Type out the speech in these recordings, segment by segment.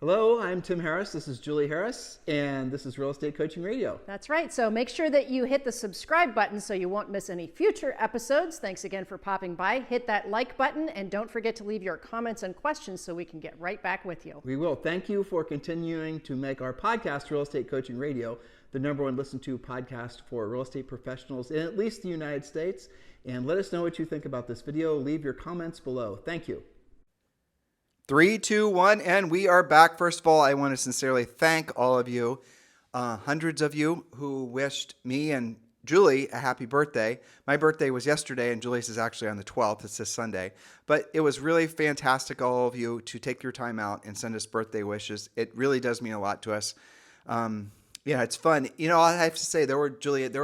Hello, I'm Tim Harris. This is Julie Harris, and this is Real Estate Coaching Radio. That's right. So make sure that you hit the subscribe button so you won't miss any future episodes. Thanks again for popping by. Hit that like button, and don't forget to leave your comments and questions so we can get right back with you. We will. Thank you for continuing to make our podcast, Real Estate Coaching Radio, the #1 listened to podcast for real estate professionals in at least the United States. And let us know what you think about this video. Leave your comments below. Thank you. 3, 2, 1, and we are back. First of all, I want to sincerely thank all of you, hundreds of you who wished me and Julie a happy birthday. My birthday was yesterday, and Julie's is actually on the 12th. It's this Sunday. But it was really fantastic, all of you, to take your time out and send us birthday wishes. It really does mean a lot to us. Yeah, it's fun. You know, I have to say, there were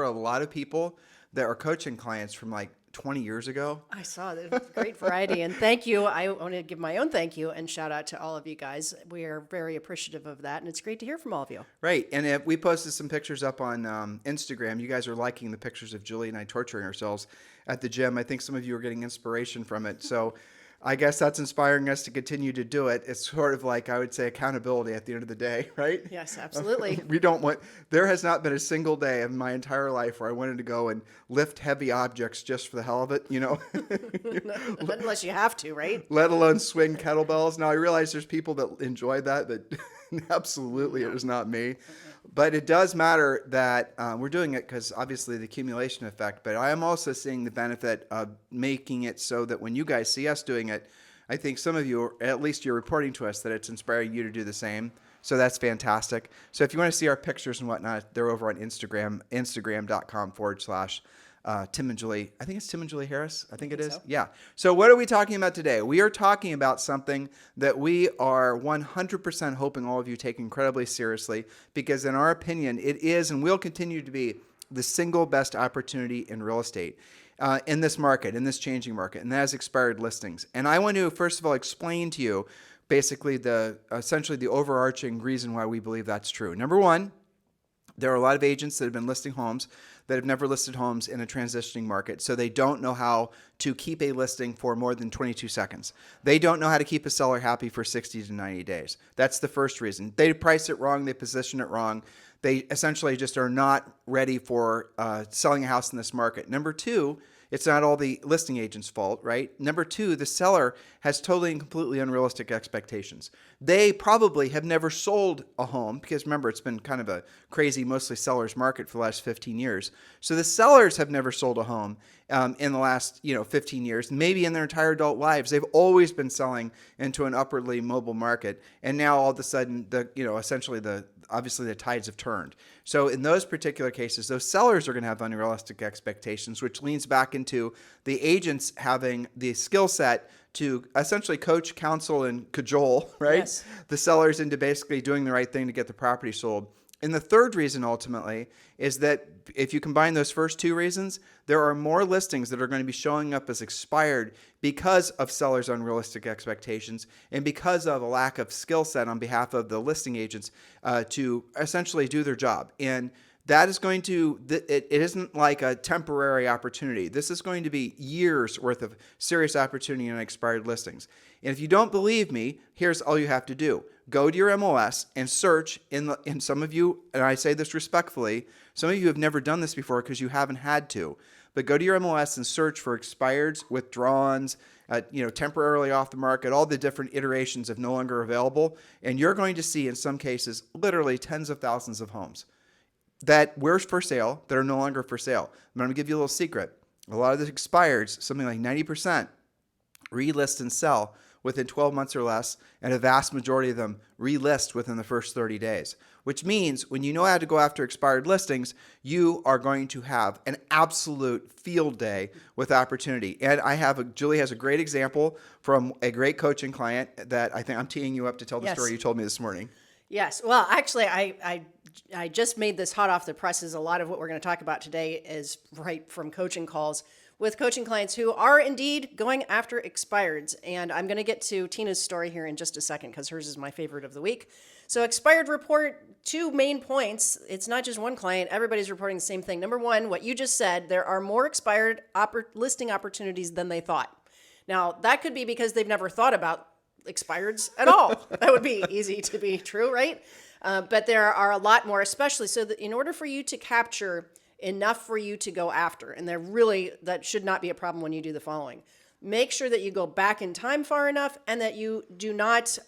a lot of people that are coaching clients from like 20 years ago. I saw that. It was a great variety. And thank you. I want to give my own thank you and shout out to all of you guys. We are very appreciative of that. And it's great to hear from all of you. Right. And we posted some pictures up on Instagram. You guys are liking the pictures of Julie and I torturing ourselves at the gym. I think some of you are getting inspiration from it. So I guess that's inspiring us to continue to do it. It's sort of like, I would say, accountability at the end of the day, right? Yes, absolutely. There has not been a single day in my entire life where I wanted to go and lift heavy objects just for the hell of it, you know? Unless you have to, right? Let alone swing kettlebells. Now, I realize there's people that enjoy that, but absolutely it is not me. But it does matter that we're doing it because obviously the accumulation effect, but I am also seeing the benefit of making it so that when you guys see us doing it, I think some of you, or at least you're reporting to us that it's inspiring you to do the same. So that's fantastic. So if you want to see our pictures and whatnot, they're over on Instagram, instagram.com/Tim and Julie. I think it's Tim and Julie Harris. I think it is. So. Yeah. So what are we talking about today? We are talking about something that we are 100% hoping all of you take incredibly seriously, because in our opinion, it is and will continue to be the single best opportunity in real estate in this market, in this changing market, and that is expired listings. And I want to, first of all, explain to you basically essentially the overarching reason why we believe that's true. Number one, there are a lot of agents that have been listing homes that have never listed homes in a transitioning market, so they don't know how to keep a listing for more than 22 seconds. They don't know how to keep a seller happy for 60 to 90 days. That's the first reason. They price it wrong. They position it wrong. They essentially just are not ready for selling a house in this market. Number two, it's not all the listing agent's fault, right? Number two, the seller has totally and completely unrealistic expectations. They probably have never sold a home because remember, it's been kind of a crazy, mostly seller's market for the last 15 years. So the sellers have never sold a home in the last 15 years, maybe in their entire adult lives. They've always been selling into an upwardly mobile market. And now all of a sudden, obviously the tides have turned. So in those particular cases, those sellers are going to have unrealistic expectations, which leans back into the agents having the skill set to essentially coach, counsel, and cajole, right? Yes. The sellers into basically doing the right thing to get the property sold. And the third reason ultimately is that if you combine those first two reasons, there are more listings that are going to be showing up as expired because of sellers' unrealistic expectations and because of a lack of skill set on behalf of the listing agents to essentially do their job. And that is going to, it isn't like a temporary opportunity. This is going to be years worth of serious opportunity in expired listings. And if you don't believe me, here's all you have to do. Go to your MLS and search in some of you, and I say this respectfully, some of you have never done this before because you haven't had to, but go to your MLS and search for expireds, withdrawns, temporarily off the market, all the different iterations of no longer available, and you're going to see in some cases literally tens of thousands of homes that were for sale that are no longer for sale. I'm going to give you a little secret. A lot of the expireds, something like 90%, relist and sell within 12 months or less, and a vast majority of them relist within the first 30 days, which means when you know how to go after expired listings, you are going to have an absolute field day with opportunity. And Julie has a great example from a great coaching client that I think I'm teeing you up to tell the story you told me this morning. Yes. Well, actually, I just made this hot off the presses. A lot of what we're going to talk about today is right from coaching calls with coaching clients who are indeed going after expireds. And I'm going to get to Tina's story here in just a second because hers is my favorite of the week. So expired report, 2 main points. It's not just one client. Everybody's reporting the same thing. Number one, what you just said, there are more expired listing opportunities than they thought. Now, that could be because they've never thought about expireds at all. That would be easy to be true, right? But there are a lot more, especially so that in order for you to capture enough for you to go after, and that should not be a problem when you do the following. Make sure that you go back in time far enough and that you do not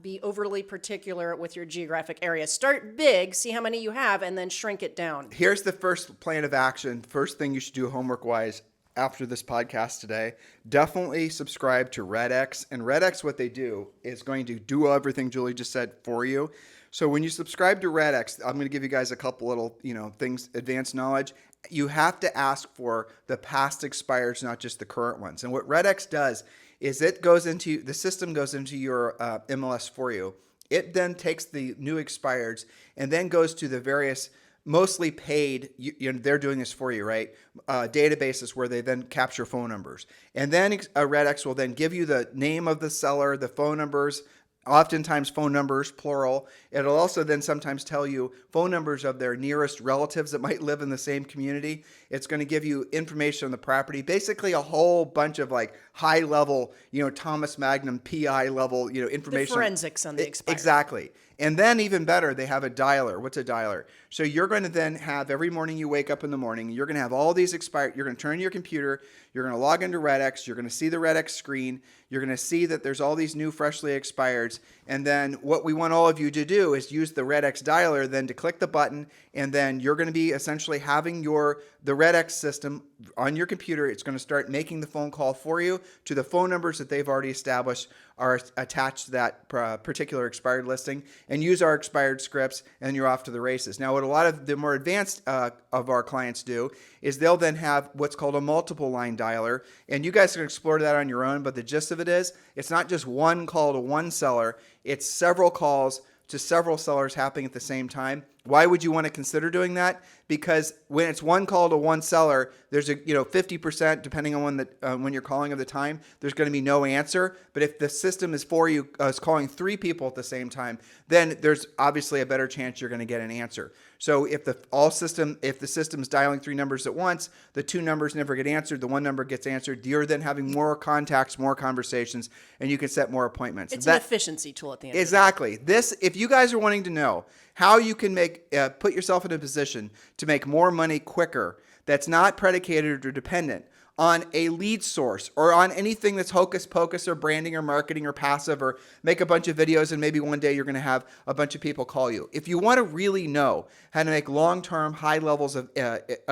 be overly particular with your geographic area. Start big, see how many you have, and then shrink it down. Here's the first plan of action. First thing you should do homework-wise after this podcast today, definitely subscribe to RedX. And RedX, what they do is going to do everything Julie just said for you. So when you subscribe to RedX, I'm going to give you guys a couple little, things, advanced knowledge. You have to ask for the past expires, not just the current ones. And what RedX does is the system goes into your MLS for you. It then takes the new expireds and then goes to the various mostly paid, they're doing this for you, right? Databases where they then capture phone numbers. And then RedX will then give you the name of the seller, the phone numbers, oftentimes phone numbers, plural. It'll also then sometimes tell you phone numbers of their nearest relatives that might live in the same community. It's going to give you information on the property, basically a whole bunch of like high level, Thomas Magnum PI level, information. The forensics on the expired. Exactly. And then even better, they have a dialer. What's a dialer? So you're going to then have every morning you wake up in the morning, you're going to have all these expired. You're going to turn your computer. You're going to log into RedX. You're going to see the RedX screen. You're going to see that there's all these new freshly expireds. And then what we want all of you to do is use the RedX dialer then to click the button. And then you're going to be essentially having the RedX system on your computer. It's going to start making the phone call for you to the phone numbers that they've already established are attached to that particular expired listing, and use our expired scripts, and you're off to the races. Now, what a lot of the more advanced of our clients do is they'll then have what's called a multiple line dialer, and you guys can explore that on your own, but the gist of it is it's not just one call to one seller, it's several calls to several sellers happening at the same time. Why would you want to consider doing that? Because when it's one call to one seller, there's a 50%, depending on when you're calling of the time, there's going to be no answer. But if the system is for you, is calling three people at the same time, then there's obviously a better chance you're going to get an answer. So if the system is dialing three numbers at once, the two numbers never get answered, the one number gets answered, you're then having more contacts, more conversations, and you can set more appointments. It's an efficiency tool at the end. Exactly. If you guys are wanting to know how you can put yourself in a position to make more money quicker, that's not predicated or dependent on a lead source or on anything that's hocus pocus or branding or marketing or passive, or make a bunch of videos and maybe one day you're going to have a bunch of people call you. If you want to really know how to make long-term high levels of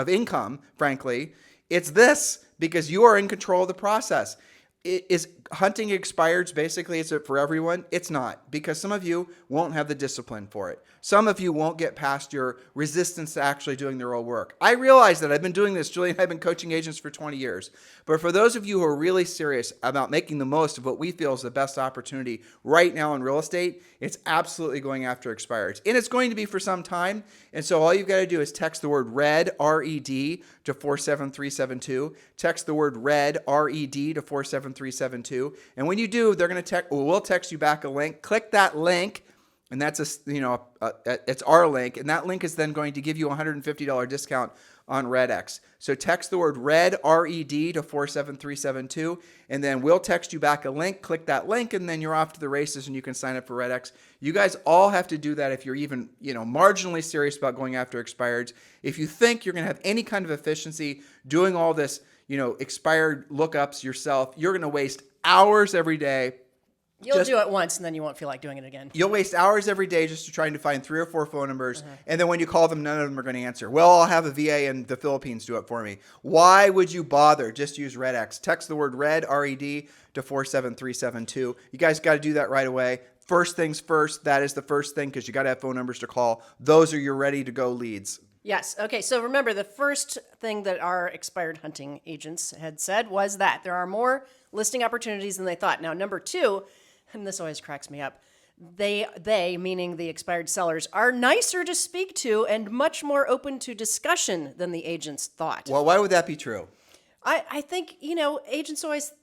income, frankly, it's this, because you are in control of the process. Is hunting expireds basically, is it for everyone? It's not, because some of you won't have the discipline for it. Some of you won't get past your resistance to actually doing the real work. I realize that. I've been doing this. Julie and I have been coaching agents for 20 years. But for those of you who are really serious about making the most of what we feel is the best opportunity right now in real estate, it's absolutely going after expireds. And it's going to be for some time. And so all you've got to do is text the word RED, R-E-D, to 47372. Text the word RED, R-E-D, to 47372. And when you do, they're going to we'll text you back a link. Click that link, and that's it's our link, and that link is then going to give you a $150 discount on RedX. So text the word RED, R-E-D, to 47372, and then we'll text you back a link. Click that link, and then you're off to the races, and you can sign up for RedX. You guys all have to do that if you're even marginally serious about going after expireds. If you think you're going to have any kind of efficiency doing all this expired lookups yourself, you're going to waste hours every day. You'll do it once and then you won't feel like doing it again. You'll waste hours every day just trying to find 3 or 4 phone numbers. And then when you call them, none of them are going to answer. Well, I'll have a VA in the Philippines do it for me. Why would you bother? Just use RedX. Text the word RED, R-E-D, to 47372. You guys got to do that right away. First things first. That is the first thing, because you got to have phone numbers to call. Those are your ready to go leads. Yes. Okay. So remember, the first thing that our expired hunting agents had said was that there are more listing opportunities than they thought. Now, number 2, and this always cracks me up, they, meaning the expired sellers, are nicer to speak to and much more open to discussion than the agents thought. Well, why would that be true? I think, agents always,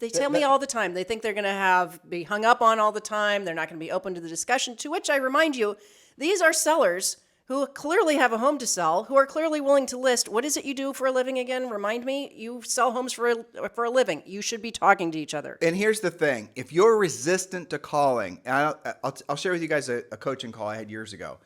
they tell me all the time, they think they're going to be hung up on all the time. They're not going to be open to the discussion, to which I remind you, these are sellers who clearly have a home to sell, who are clearly willing to list. What is it you do for a living again? Remind me. You sell homes for a living. You should be talking to each other. And here's the thing. If you're resistant to calling, and I'll share with you guys a coaching call I had years ago.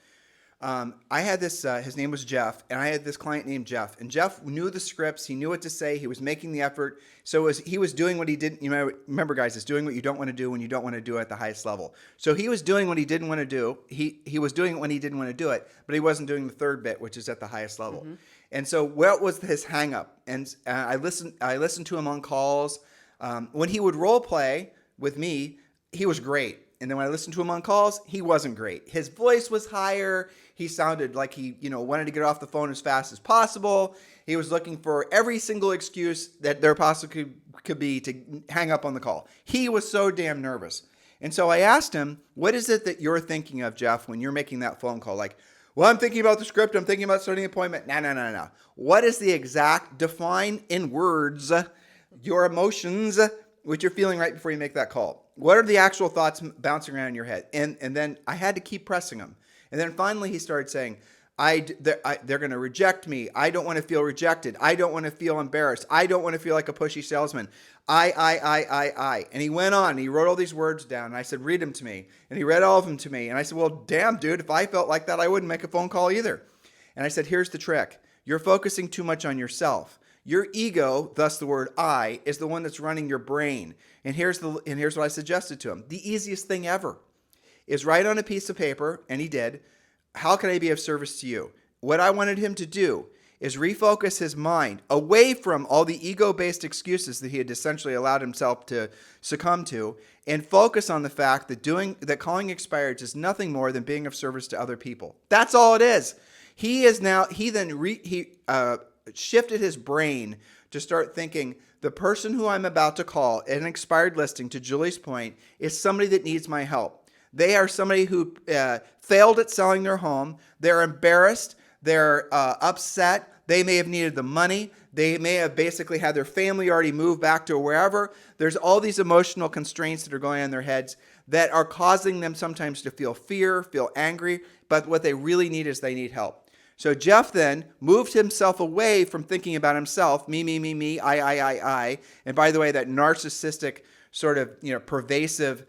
I had this, his name was Jeff, and I had this client named Jeff. And Jeff knew the scripts. He knew what to say. He was making the effort. So he was doing what he didn't, remember guys, it's doing what you don't want to do when you don't want to do it at the highest level. So he was doing what he didn't want to do. He was doing it when he didn't want to do it, but he wasn't doing the third bit, which is at the highest level. Mm-hmm. And so what was his hang up? And I listened to him on calls. When he would role play with me, he was great. And then when I listened to him on calls, he wasn't great. His voice was higher. He sounded like he, wanted to get off the phone as fast as possible. He was looking for every single excuse that there possibly could be to hang up on the call. He was so damn nervous. And so I asked him, what is it that you're thinking of, Jeff, when you're making that phone call? Like, well, I'm thinking about the script. I'm thinking about starting an appointment. No. What is the exact, define in words, your emotions, what you're feeling right before you make that call? What are the actual thoughts bouncing around in your head? And then I had to keep pressing him. And then finally he started saying, they're going to reject me. I don't want to feel rejected. I don't want to feel embarrassed. I don't want to feel like a pushy salesman. I. And he went on. And he wrote all these words down. And I said, read them to me. And he read all of them to me. And I said, well, damn, dude, if I felt like that, I wouldn't make a phone call either. And I said, here's the trick. You're focusing too much on yourself. Your ego, thus the word I, is the one that's running your brain. And here's what I suggested to him. The easiest thing ever is write on a piece of paper, and he did, how can I be of service to you? What I wanted him to do is refocus his mind away from all the ego-based excuses that he had essentially allowed himself to succumb to, and focus on the fact that calling expireds is nothing more than being of service to other people. That's all it is. He shifted his brain to start thinking, the person who I'm about to call an expired listing, to Julie's point, is somebody that needs my help. They are somebody who failed at selling their home. They're embarrassed. They're upset. They may have needed the money. They may have basically had their family already moved back to wherever. There's all these emotional constraints that are going on in their heads that are causing them sometimes to feel fear, feel angry, but what they really need is they need help. So Jeff then moved himself away from thinking about himself, me, I. And by the way, that narcissistic sort of, pervasive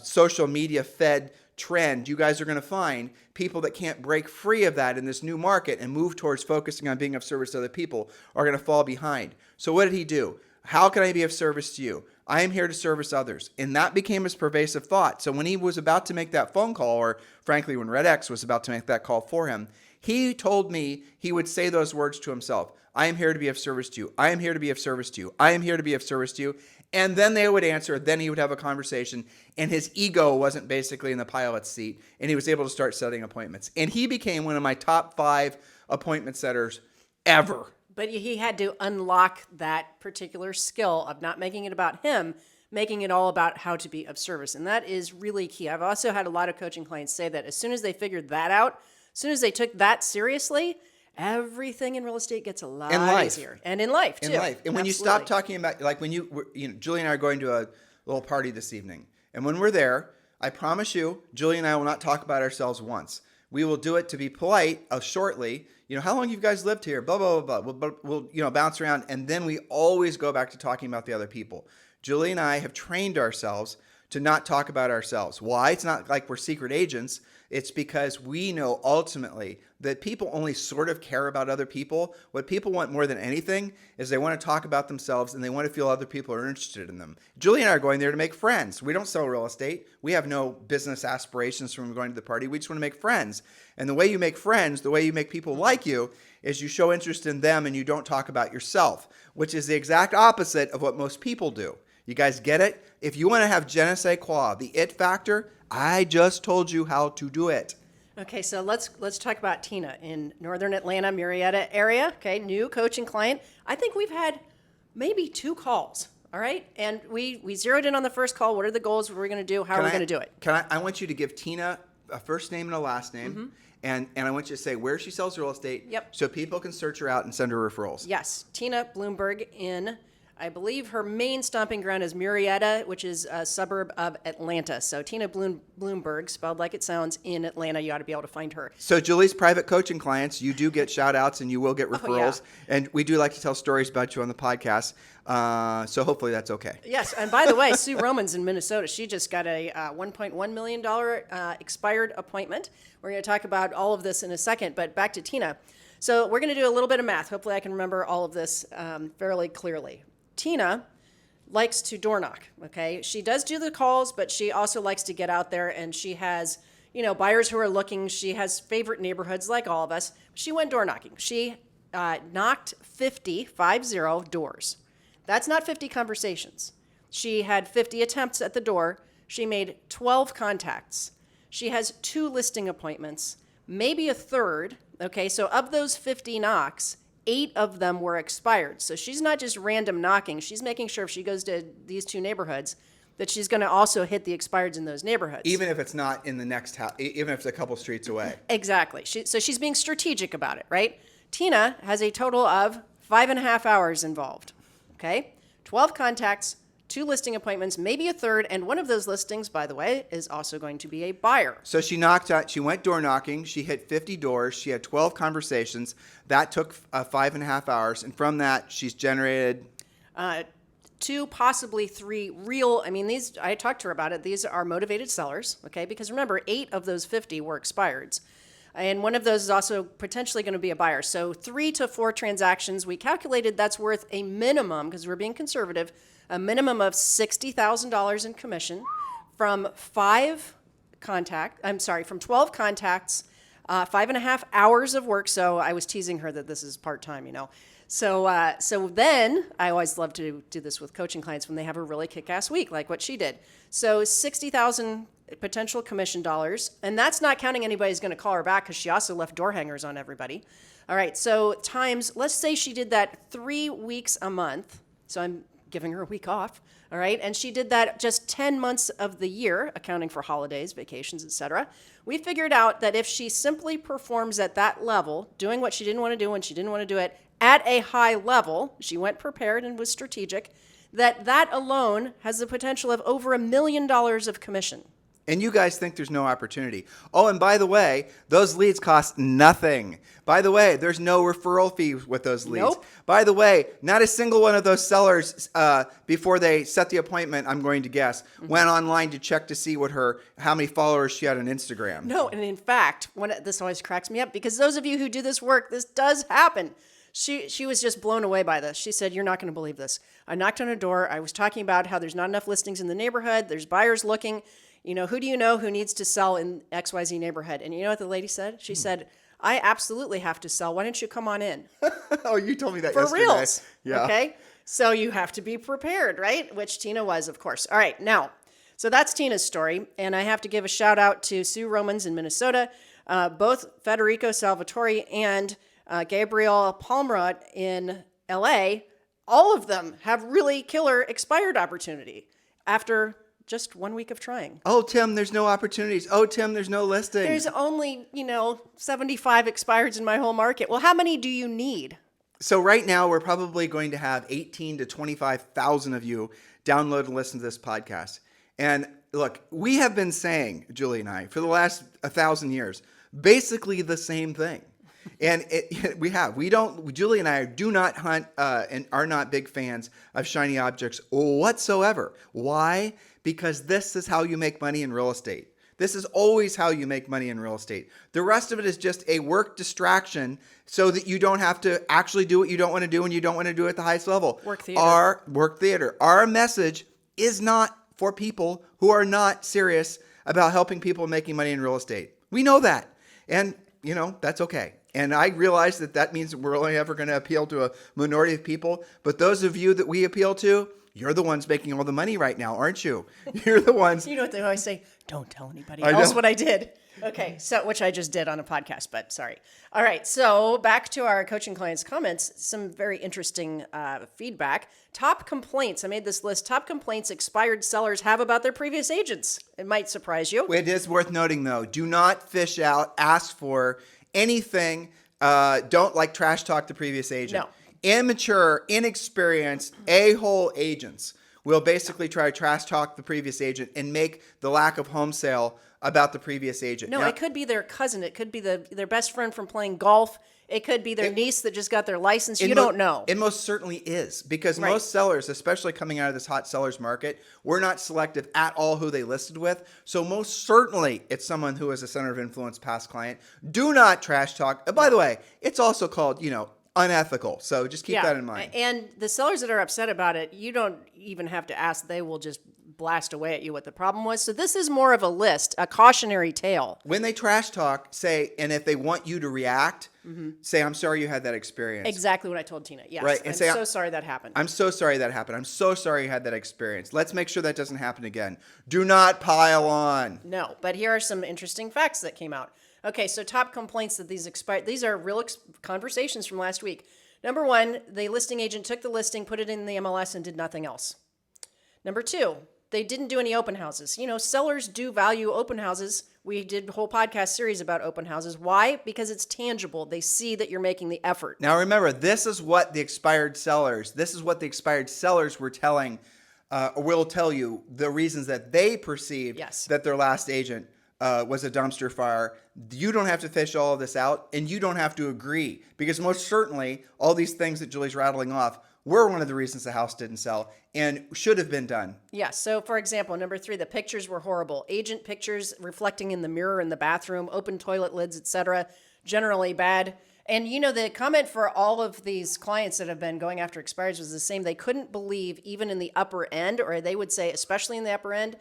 social media fed trend, you guys are going to find people that can't break free of that in this new market and move towards focusing on being of service to other people are going to fall behind. So what did he do? How can I be of service to you? I am here to service others. And that became his pervasive thought. So when he was about to make that phone call, or frankly, when Red X was about to make that call for him, he told me he would say those words to himself. I am here to be of service to you. I am here to be of service to you. I am here to be of service to you. And then they would answer. Then he would have a conversation. And his ego wasn't basically in the pilot's seat. And he was able to start setting appointments. And he became one of my top 5 appointment setters ever. But he had to unlock that particular skill of not making it about him, making it all about how to be of service. And that is really key. I've also had a lot of coaching clients say that as soon as they figured that out, as soon as they took that seriously, everything in real estate gets a lot easier. And in life, too. In life. And when you stop talking about, like when Julie and I are going to a little party this evening. And when we're there, I promise you, Julie and I will not talk about ourselves once. We will do it to be polite, shortly. How long you guys lived here? Blah, blah, blah, blah. We'll bounce around. And then we always go back to talking about the other people. Julie and I have trained ourselves to not talk about ourselves. Why? It's not like we're secret agents. It's because we know ultimately that people only sort of care about other people. What people want more than anything is they want to talk about themselves and they want to feel other people are interested in them. Julie and I are going there to make friends. We don't sell real estate. We have no business aspirations from going to the party. We just want to make friends. And the way you make friends, the way you make people like you, is you show interest in them and you don't talk about yourself, which is the exact opposite of what most people do. You guys get it? If you want to have je ne sais quoi, the it factor, I just told you how to do it. Okay, so let's talk about Tina in northern Atlanta, Marietta area. Okay, new coaching client. I think we've had maybe 2 calls. All right, and we zeroed in on the first call. What are the goals? What are we going to do? How are we going to do it? I want you to give Tina a first name and a last name. Mm-hmm. And I want you to say where she sells real estate. Yep. So people can search her out and send her referrals. Yes, Tina Bloomberg in I believe her main stomping ground is Murrieta, which is a suburb of Atlanta. So Tina Bloomberg, spelled like it sounds, in Atlanta. You ought to be able to find her. So Julie's private coaching clients, you do get shout outs and you will get referrals. And we do like to tell stories about you on the podcast. So hopefully that's okay. Yes. And by the way, Sue Romans in Minnesota, she just got a $1.1 million expired appointment. We're going to talk about all of this in a second, but back to Tina. So we're going to do a little bit of math. Hopefully I can remember all of this fairly clearly. Tina likes to door knock, okay? She does do the calls, but she also likes to get out there, and she has, buyers who are looking. She has favorite neighborhoods like all of us. She went door knocking. She knocked 50 doors. That's not 50 conversations. She had 50 attempts at the door. She made 12 contacts. She has 2 listing appointments, maybe a third, okay? So of those 50 knocks, 8 of them were expired. So she's not just random knocking. She's making sure if she goes to these 2 neighborhoods that she's going to also hit the expireds in those neighborhoods. Even if it's not in the next house, even if it's a couple streets away. Exactly. So she's being strategic about it, right? Tina has a total of 5.5 hours involved, okay? 12 contacts, 2 listing appointments, maybe a third, and one of those listings, by the way, is also going to be a buyer. So she knocked out, she went door knocking, she hit 50 doors, she had 12 conversations. That took 5.5 hours, and from that, she's generated 2, possibly 3 real, these, I talked to her about it, these are motivated sellers, okay? Because remember, 8 of those 50 were expireds. And one of those is also potentially going to be a buyer. So 3 to 4 transactions, we calculated that's worth a minimum, because we're being conservative, a minimum of $60,000 in commission from 12 contacts, 5.5 hours of work. So I was teasing her that this is part-time, So then I always love to do this with coaching clients when they have a really kick-ass week, like what she did. So 60,000 potential commission dollars, and that's not counting anybody who's going to call her back because she also left door hangers on everybody. All right, so times, let's say she did that 3 weeks a month. So I'm giving her a week off, all right? And she did that just 10 months of the year, accounting for holidays, vacations, etc. We figured out that if she simply performs at that level, doing what she didn't want to do when she didn't want to do it at a high level, she went prepared and was strategic, that alone has the potential of over $1 million of commission. And you guys think there's no opportunity. Oh, and by the way, those leads cost nothing. By the way, there's no referral fee with those leads. Nope. By the way, not a single one of those sellers, before they set the appointment, I'm going to guess, went online to check to see how many followers she had on Instagram. No, and in fact, this always cracks me up because those of you who do this work, this does happen. She was just blown away by this. She said, "You're not going to believe this. I knocked on a door. I was talking about how there's not enough listings in the neighborhood. There's buyers looking. Who do you know who needs to sell in XYZ neighborhood?" And you know what the lady said? She said, "I absolutely have to sell. Why don't you come on in?" Oh, you told me that For yesterday. reals. Yeah. Okay. So you have to be prepared, right? Which Tina was, of course. All right. Now, so that's Tina's story. And I have to give a shout out to Sue Romans in Minnesota, both Federico Salvatore and Gabriel Palmrod in LA. All of them have really killer expired opportunity after just 1 week of trying. Oh, Tim, there's no opportunities. Oh, Tim, there's no listings. There's only, 75 expireds in my whole market. Well, how many do you need? So right now, we're probably going to have 18 to 25,000 of you download and listen to this podcast. And look, we have been saying, Julie and I, for the last 1,000 years, basically the same thing. And Julie and I do not hunt and are not big fans of shiny objects whatsoever. Why? Because this is how you make money in real estate. This is always how you make money in real estate. The rest of it is just a work distraction so that you don't have to actually do what you don't want to do and you don't want to do it at the highest level. Work theater. Our message is not for people who are not serious about helping people making money in real estate. We know that. And, that's okay. And I realize that means we're only ever going to appeal to a minority of people. But those of you that we appeal to, you're the ones making all the money right now, aren't you? You're the ones. You know what they always say? Don't tell anybody else what I did. Okay, so which I just did on a podcast, but sorry. All right, so back to our coaching clients' comments. Some very interesting feedback. Top complaints. I made this list. Top complaints expired sellers have about their previous agents. It might surprise you. It is worth noting, though. Do not fish out. Ask for anything. Don't trash talk the previous agent. No. immature, inexperienced, a-hole agents will basically try to trash talk the previous agent and make the lack of home sale about the previous agent. No, it could be their cousin. It could be their best friend from playing golf. It could be their niece that just got their license. You don't know. It most certainly is, because most sellers, especially coming out of this hot sellers market, were not selective at all who they listed with. So most certainly it's someone who is a center of influence past client. Do not trash talk. By the way, it's also called, unethical. So just keep that in mind. And the sellers that are upset about it, you don't even have to ask. They will just blast away at you what the problem was. So this is more of a list, a cautionary tale. When they trash talk, say, and if they want you to react, say, I'm sorry you had that experience. Exactly what I told Tina. Yes. Right. And I'm say, so sorry that happened. I'm so sorry that happened. I'm so sorry you had that experience. Let's make sure that doesn't happen again. Do not pile on. No, but here are some interesting facts that came out. Okay, so top complaints that these expired. These are real conversations from last week. Number one, the listing agent took the listing, put it in the MLS, and did nothing else. Number two, they didn't do any open houses. Sellers do value open houses. We did a whole podcast series about open houses. Why? Because it's tangible. They see that you're making the effort. Now remember, this is what the expired sellers were telling, or will tell you the reasons that they perceived that their last agent was a dumpster fire. You don't have to fish all of this out, and you don't have to agree, because most certainly all these things that Julie's rattling off were one of the reasons the house didn't sell and should have been done. Yeah. So, for example, number three, the pictures were horrible. Agent pictures reflecting in the mirror in the bathroom, open toilet lids, etc. Generally bad. And the comment for all of these clients that have been going after expireds was the same. They couldn't believe, even in the upper end, or they would say, especially in the upper end,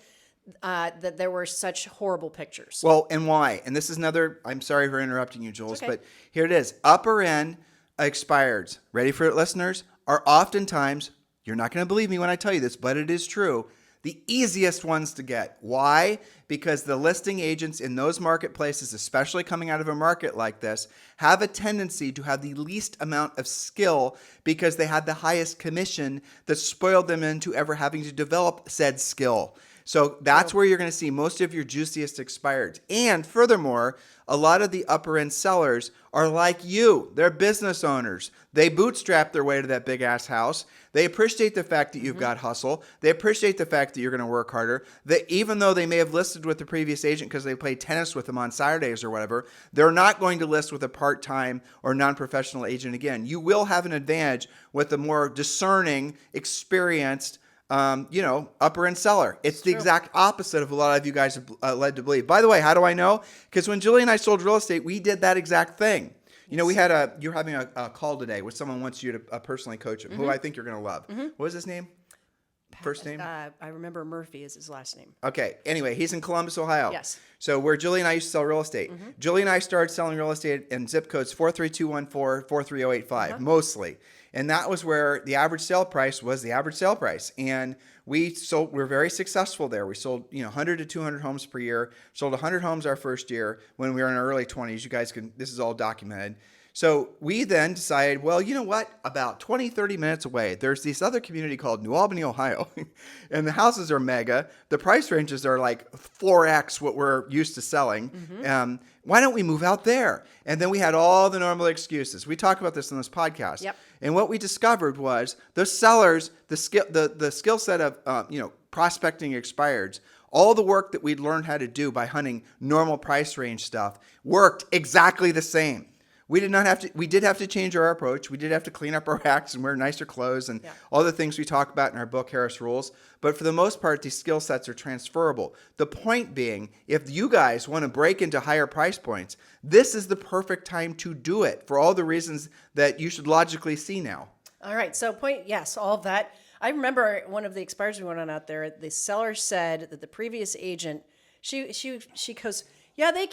that there were such horrible pictures. Well, and why? And this is another, I'm sorry for interrupting you, Jules, but here it is. Upper end expireds, ready for it, listeners, are oftentimes, you're not going to believe me when I tell you this, but it is true, the easiest ones to get. Why? Because the listing agents in those marketplaces, especially coming out of a market like this, have a tendency to have the least amount of skill because they had the highest commission that spoiled them into ever having to develop said skill. So that's where you're going to see most of your juiciest expireds. And furthermore, a lot of the upper end sellers are like you. They're business owners. They bootstrap their way to that big ass house. They appreciate the fact that you've got hustle. They appreciate the fact that you're going to work harder. That even though they may have listed with the previous agent because they played tennis with them on Saturdays or whatever, they're not going to list with a part-time or non-professional agent again. You will have an advantage with a more discerning, experienced upper end seller. It's the exact opposite of a lot of you guys have led to believe. By the way, how do I know? Because when Julie and I sold real estate, we did that exact thing. We had you're having a call today where someone wants you to personally coach him, who I think you're going to love. What was his name? First name? I remember Murphy is his last name. Okay. Anyway, he's in Columbus, Ohio. Yes. So where Julie and I used to sell real estate. Julie and I started selling real estate in zip codes 43214, 43085, mostly. And that was where the average sale price was the average sale price. And we're very successful there. We sold 100 to 200 homes per year. Sold 100 homes our first year when we were in our early 20s. You guys this is all documented. So we then decided, well, you know what? About 20, 30 minutes away, there's this other community called New Albany, Ohio. And the houses are mega. The price ranges are like 4X what we're used to selling. Why don't we move out there? And then we had all the normal excuses. We talk about this in this podcast. Yep. And what we discovered was the sellers, the skill set of prospecting expireds, all the work that we'd learned how to do by hunting normal price range stuff worked exactly the same. We did have to change our approach. We did have to clean up our acts and wear nicer clothes and all the things we talk about in our book, Harris Rules. But for the most part, these skill sets are transferable. The point being, if you guys want to break into higher price points, this is the perfect time to do it for all the reasons that you should logically see now. All right. So all of that. I remember one of the expires we went on out there, the seller said that the previous agent, she goes,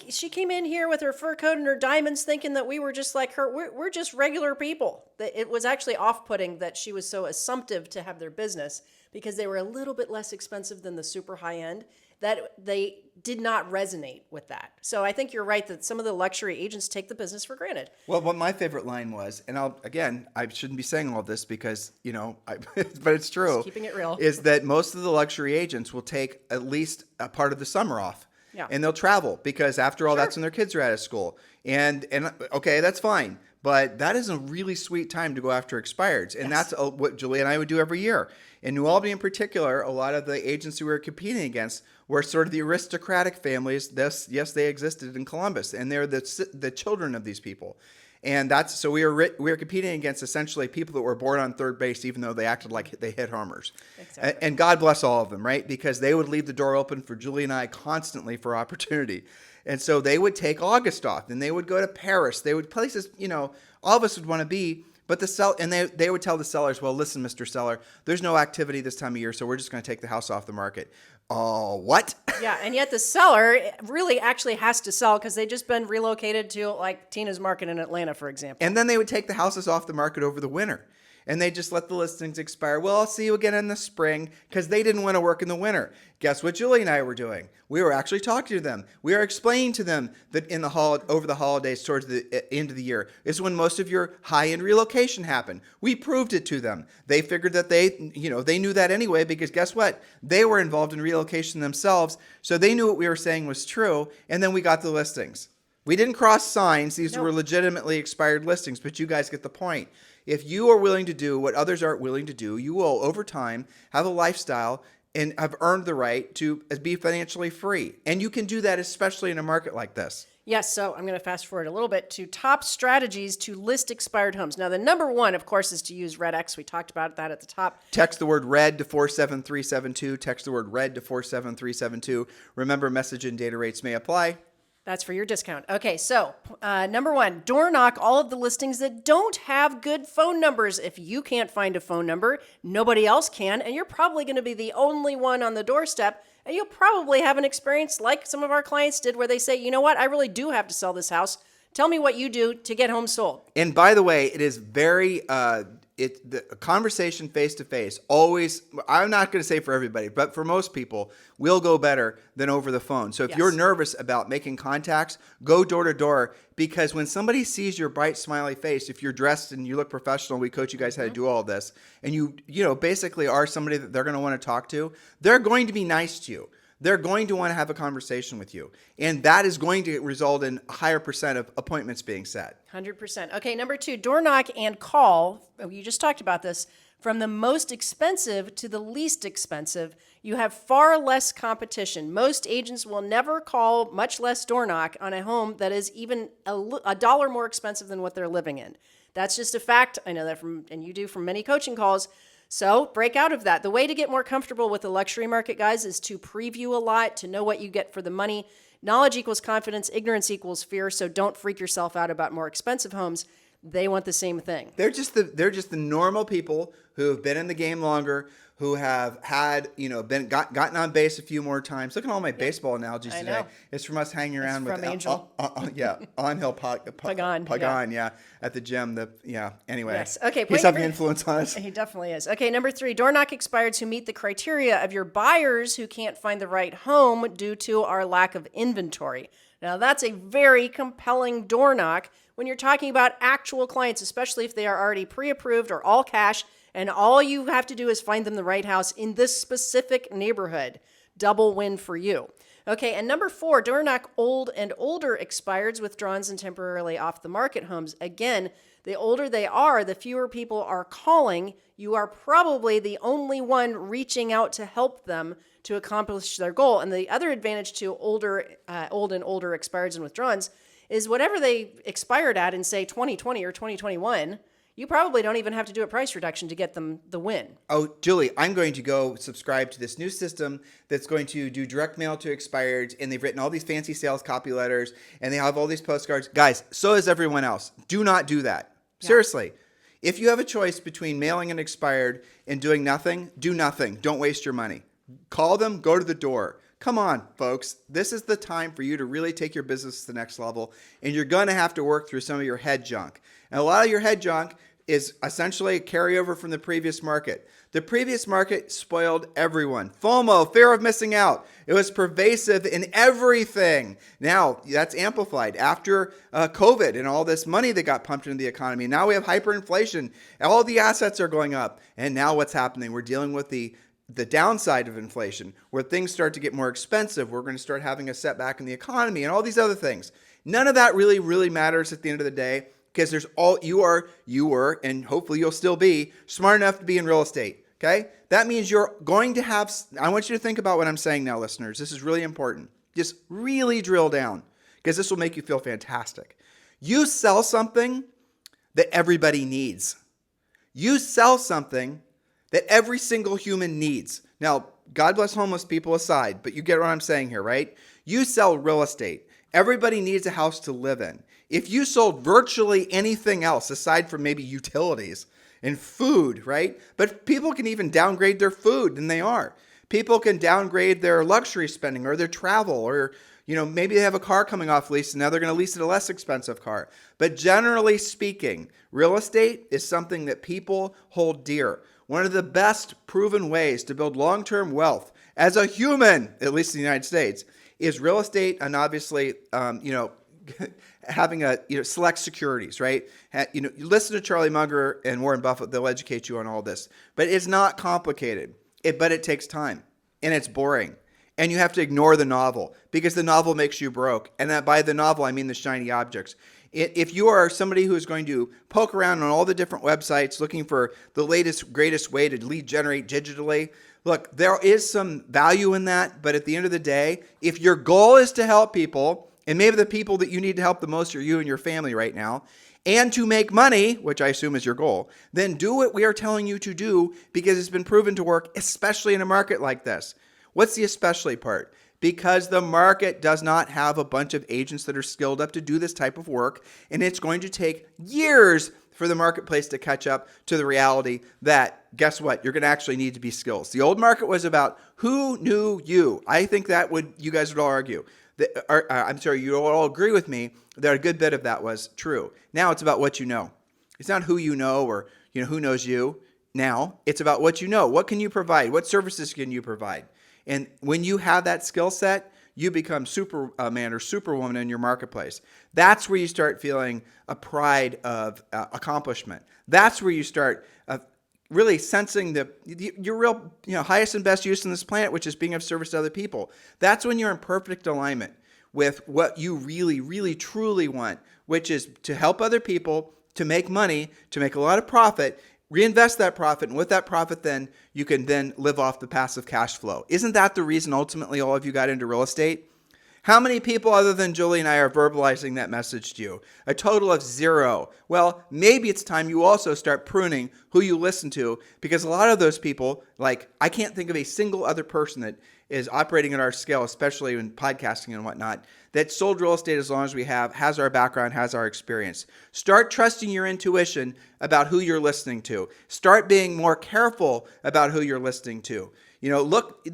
she came in here with her fur coat and her diamonds thinking that we were just like her. We're just regular people. It was actually off-putting that she was so assumptive to have their business because they were a little bit less expensive than the super high end, that they did not resonate with that. So I think you're right that some of the luxury agents take the business for granted. Well, what my favorite line was, and I shouldn't be saying all this because, but it's true. Just keeping it real. Is that most of the luxury agents will take at least a part of the summer off. Yeah. And they'll travel because after all, that's when their kids are out of school. And okay, that's fine. But that is a really sweet time to go after expireds. And that's what Julie and I would do every year. In New Albany in particular, a lot of the agents who we were competing against were sort of the aristocratic families. Yes, they existed in Columbus, and they're the children of these people. And so we were competing against essentially people that were born on third base, even though they acted like they hit homers. Exactly. And God bless all of them, right? Because they would leave the door open for Julie and I constantly for opportunity. And so they would take August off, and they would go to Paris. They would places, all of us would want to be. But they would tell the sellers, well, listen, Mr. Seller, there's no activity this time of year, so we're just going to take the house off the market. Oh, what? Yeah, and yet the seller really actually has to sell because they've just been relocated to like Tina's Market in Atlanta, for example. And then they would take the houses off the market over the winter. And they just let the listings expire. Well, I'll see you again in the spring because they didn't want to work in the winter. Guess what Julie and I were doing? We were actually talking to them. We are explaining to them that over the holidays towards the end of the year is when most of your high-end relocation happened. We proved it to them. They figured that they knew that anyway because guess what? They were involved in relocation themselves, so they knew what we were saying was true, and then we got the listings. We didn't cross signs. These were legitimately expired listings, but you guys get the point. If you are willing to do what others aren't willing to do, you will, over time, have a lifestyle and have earned the right to be financially free. And you can do that, especially in a market like this. Yes, so I'm going to fast forward a little bit to top strategies to list expired homes. Now, the number one, of course, is to use Red X. We talked about that at the top. Text the word RED to 47372. Text the word RED to 47372. Remember, message and data rates may apply. That's for your discount. Okay, so number one, door knock all of the listings that don't have good phone numbers. If you can't find a phone number, nobody else can, and you're probably going to be the only one on the doorstep, and you'll probably have an experience like some of our clients did where they say, you know what, I really do have to sell this house. Tell me what you do to get homes sold. And by the way, it is very... the conversation face-to-face always, I'm not going to say for everybody, but for most people, will go better than over the phone. So if you're nervous about making contacts, go door to door, because when somebody sees your bright, smiley face, if you're dressed and you look professional, we coach you guys how to do all this, and you basically are somebody that they're going to want to talk to, they're going to be nice to you. They're going to want to have a conversation with you. And that is going to result in a higher percent of appointments being set. 100%. Okay, number two, door knock and call. You just talked about this. From the most expensive to the least expensive, you have far less competition. Most agents will never call, much less door knock, on a home that is even a dollar more expensive than what they're living in. That's just a fact. I know that and you do from many coaching calls. So break out of that. The way to get more comfortable with the luxury market, guys, is to preview a lot, to know what you get for the money. Knowledge equals confidence. Ignorance equals fear. So don't freak yourself out about more expensive homes. They want the same thing. They're just the normal people who have been in the game longer, who have had, gotten on base a few more times. Look at all my baseball analogies today. Know. It's from us hanging around from with Angel. On-hill Pagan, at the gym. Anyway. Yes. Okay. He's having influence on us. He definitely is. Okay, number three, door knock expireds who meet the criteria of your buyers who can't find the right home due to our lack of inventory. Now, that's a very compelling door knock when you're talking about actual clients, especially if they are already pre-approved or all cash, and all you have to do is find them the right house in this specific neighborhood. Double win for you. Okay, and number four, door knock old and older expireds, withdrawns, and temporarily off the market homes. Again, the older they are, the fewer people are calling. You are probably the only one reaching out to help them to accomplish their goal. And the other advantage to old and older expireds and withdrawns is whatever they expired at in, say, 2020 or 2021, you probably don't even have to do a price reduction to get them the win. Oh, Julie, I'm going to go subscribe to this new system that's going to do direct mail to expireds, and they've written all these fancy sales copy letters, and they have all these postcards. Guys, so is everyone else. Do not do that. Yeah. Seriously. If you have a choice between mailing an expired and doing nothing, do nothing. Don't waste your money. Call them, go to the door. Come on, folks. This is the time for you to really take your business to the next level, and you're going to have to work through some of your head junk. And a lot of your head junk is essentially a carryover from the previous market. The previous market spoiled everyone. FOMO, fear of missing out. It was pervasive in everything. Now, that's amplified after COVID and all this money that got pumped into the economy. Now we have hyperinflation. All the assets are going up. And now what's happening? We're dealing with the downside of inflation, where things start to get more expensive. We're going to start having a setback in the economy and all these other things. None of that really matters at the end of the day. because you were, and hopefully you'll still be smart enough to be in real estate. Okay. That means you're going to have, I want you to think about what I'm saying now, listeners. This is really important. Just really drill down because this will make you feel fantastic. You sell something that everybody needs. You sell something that every single human needs. Now, God bless homeless people aside, but you get what I'm saying here, right? You sell real estate. Everybody needs a house to live in. If you sold virtually anything else aside from maybe utilities and food, right? But people can even downgrade their food than they are. People can downgrade their luxury spending or their travel, or maybe they have a car coming off lease and now they're going to lease a less expensive car. But generally speaking, real estate is something that people hold dear. One of the best proven ways to build long-term wealth as a human, at least in the United States, is real estate, and obviously, having select securities, right? You listen to Charlie Munger and Warren Buffett; they'll educate you on all this. But it's not complicated. But it takes time, and it's boring, and you have to ignore the novel because the novel makes you broke. And that by the novel, I mean the shiny objects. If you are somebody who is going to poke around on all the different websites looking for the latest, greatest way to lead generate digitally, look, there is some value in that. But at the end of the day, if your goal is to help people, and maybe the people that you need to help the most are you and your family right now, and to make money, which I assume is your goal, then do what we are telling you to do because it's been proven to work, especially in a market like this. What's the especially part? Because the market does not have a bunch of agents that are skilled up to do this type of work, and it's going to take years for the marketplace to catch up to the reality that, guess what, you're going to actually need to be skills. The old market was about who knew you. I think you guys would all argue. You all agree with me that a good bit of that was true. Now it's about what you know. It's not who you know or who knows you. Now it's about what you know. What can you provide? What services can you provide? And when you have that skill set, you become Superman or Superwoman in your marketplace. That's where you start feeling a pride of accomplishment. That's where you start really sensing your real highest and best use on this planet, which is being of service to other people. That's when you're in perfect alignment with what you really, really, truly want, which is to help other people, to make money, to make a lot of profit, reinvest that profit, and with that profit then you can then live off the passive cash flow. Isn't that the reason ultimately all of you got into real estate? How many people other than Julie and I are verbalizing that message to you? A total of 0. Well, maybe it's time you also start pruning who you listen to, because a lot of those people, I can't think of a single other person that is operating at our scale, especially in podcasting and whatnot, that sold real estate as long as we have, has our background, has our experience. Start trusting your intuition about who you're listening to. Start being more careful about who you're listening to. Look,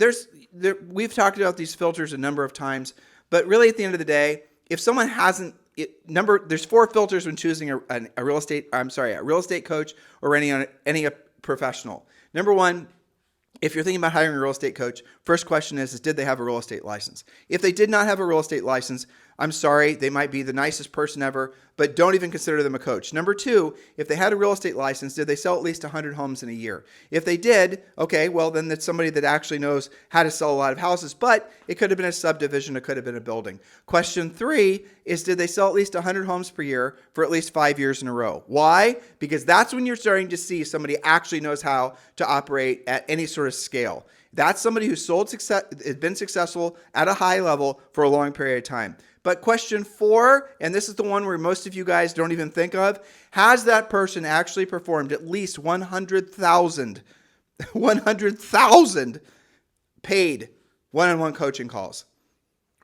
we've talked about these filters a number of times, but really at the end of the day, if someone hasn't, there's 4 filters when choosing a real estate coach or any professional. Number 1, if you're thinking about hiring a real estate coach, first question is did they have a real estate license? If they did not have a real estate license, I'm sorry, they might be the nicest person ever, but don't even consider them a coach. Number 2, if they had a real estate license, did they sell at least 100 homes in a year? If they did, okay, well then that's somebody that actually knows how to sell a lot of houses, but it could have been a subdivision, it could have been a building. Question 3 is did they sell at least 100 homes per year for at least 5 years in a row? Why? Because that's when you're starting to see somebody actually knows how to operate at any sort of scale. That's somebody who's has been successful at a high level for a long period of time. But question 4, and this is the one where most of you guys don't even think of, has that person actually performed at least 100,000 paid one-on-one coaching calls,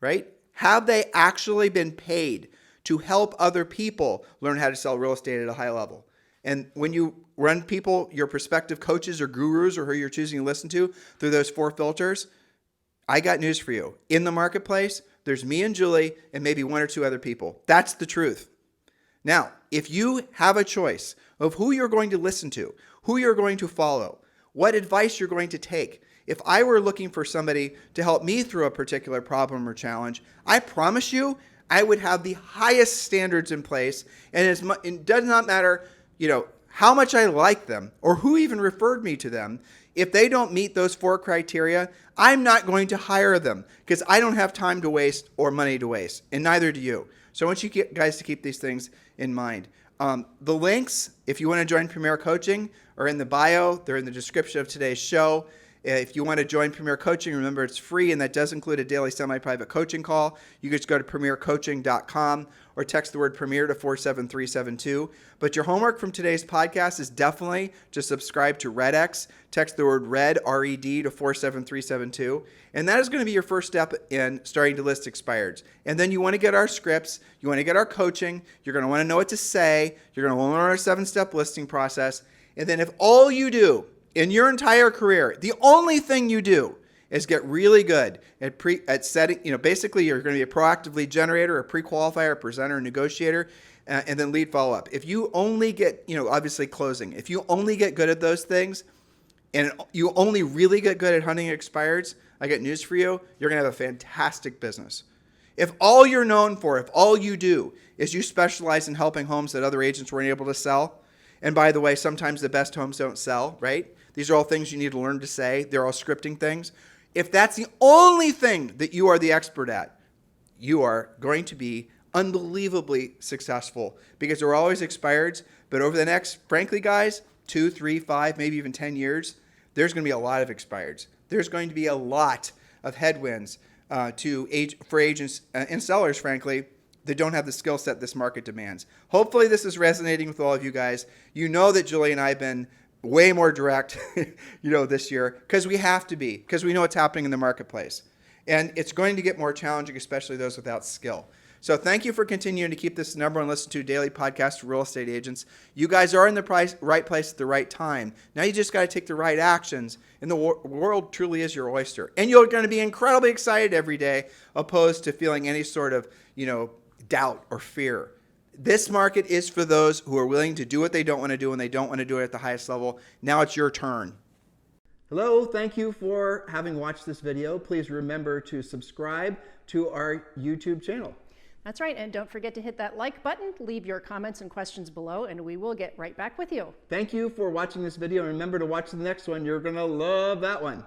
right? Have they actually been paid to help other people learn how to sell real estate at a high level? And when you run people, your prospective coaches or gurus or who you're choosing to listen to through those 4 filters, I got news for you. In the marketplace, there's me and Julie and maybe 1 or 2 other people. That's the truth. Now, if you have a choice of who you're going to listen to, who you're going to follow, what advice you're going to take, if I were looking for somebody to help me through a particular problem or challenge, I promise you I would have the highest standards in place, and it does not matter, how much I like them or who even referred me to them. If they don't meet those 4 criteria, I'm not going to hire them because I don't have time to waste or money to waste, and neither do you. So I want you guys to keep these things in mind. The links, if you want to join Premier Coaching, are in the bio. They're in the description of today's show. If you want to join Premier Coaching, remember it's free, and that does include a daily semi-private coaching call. You can just go to premiercoaching.com or text the word Premier to 47372. But your homework from today's podcast is definitely to subscribe to RedX. Text the word RED, R-E-D, to 47372. And that is going to be your first step in starting to list expireds. And then you want to get our scripts. You want to get our coaching. You're going to want to know what to say. You're going to want to learn our 7-step listing process. And then if all you do in your entire career, the only thing you do is get really good at setting, basically you're going to be a proactive lead generator, a pre-qualifier, a presenter, a negotiator, and then lead follow-up. If you only get, obviously closing, if you only get good at those things, and you only really get good at hunting expireds, I got news for you, you're going to have a fantastic business. If all you're known for, if all you do is you specialize in helping homes that other agents weren't able to sell, and by the way, sometimes the best homes don't sell, right? These are all things you need to learn to say. They're all scripting things. If that's the only thing that you are the expert at, you are going to be unbelievably successful because there are always expireds. But over the next, frankly, guys, 2, 3, 5, maybe even 10 years, there's going to be a lot of expireds. There's going to be a lot of headwinds for agents and sellers, frankly, that don't have the skill set this market demands. Hopefully this is resonating with all of you guys. You know that Julie and I have been way more direct, this year, because we have to be, because we know what's happening in the marketplace. And it's going to get more challenging, especially those without skill. So thank you for continuing to keep this number one listened to daily podcast for real estate agents. You guys are in the right place at the right time. Now you just got to take the right actions, and the world truly is your oyster. And you're going to be incredibly excited every day, opposed to feeling any sort of, doubt or fear. This market is for those who are willing to do what they don't want to do, and they don't want to do it at the highest level. Now it's your turn. Hello, thank you for having watched this video. Please remember to subscribe to our YouTube channel. That's right, and don't forget to hit that like button, leave your comments and questions below, and we will get right back with you. Thank you for watching this video, and remember to watch the next one. You're going to love that one.